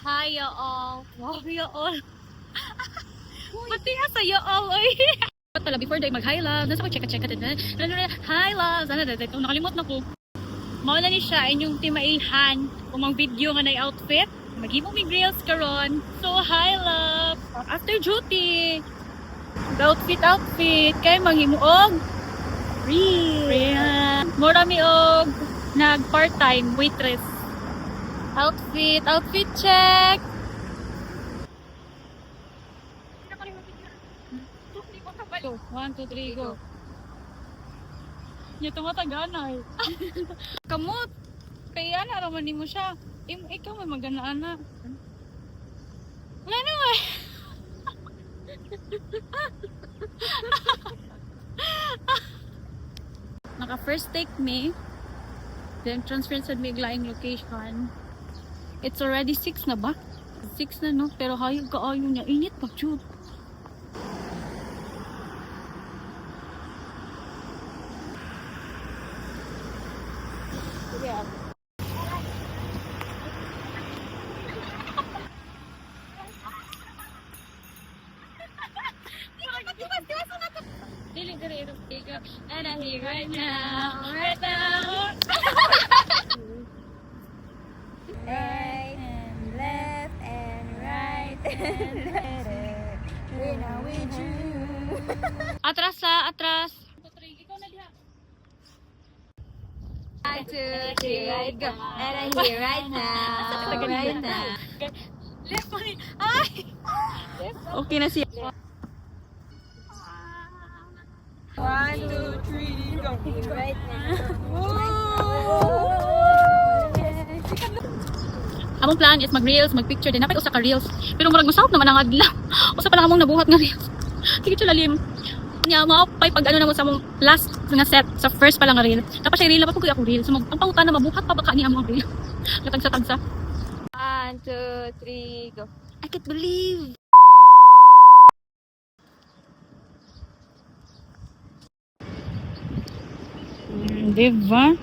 Hi, y'all. Wow, y'all. Pati nga sa y'all, oy. Pala, before day mag-hi love, nasa ko cheka-cheka din. Hi love, nakalimot na ko. Mauna ni siya, inyong timaihan, umang video nga na outfit. Maghimong may grills karon. So, hi love. After duty. Outfit. Kay manghimuog. Real. Mura mi og nag part-time waitress. Outfit check. 1, 2, 3, go. Nya tumatagana eh. Kamot. Kaya na raman mo siya. Ikaw may magana na. Wala na eh. Naka first take me. Then transferred sa may laing location. It's already 6 na ba? 6 na no? Pero hayag kaayo niya. Init pa, chud. Yeah. And I'm here right now. Right and left and right and left. We're now with you. Atras sa atras. Ikaw na diha. 1, 2, 3, go. And I'm here right now. Right now. Left mo ni. Ay! Okay na siya. 1, 2, 3, go. Right now. Among plan is mag-reels, mag-picture din. Napay usa ka reels. Pero murag masahop naman ang adlaw. Usa pa lang among nabuhat nga reels. Sige siya lalim. Nya mao pay pag ano na mo sa among last nga set sa first pa lang nga reel. Tapos siya reel pa pud ako reel. So ang pangutan na mabuhat pa baka ni among reel. Gatagsa-tagsa. 1, 2, 3, go. I can't believe. Diba?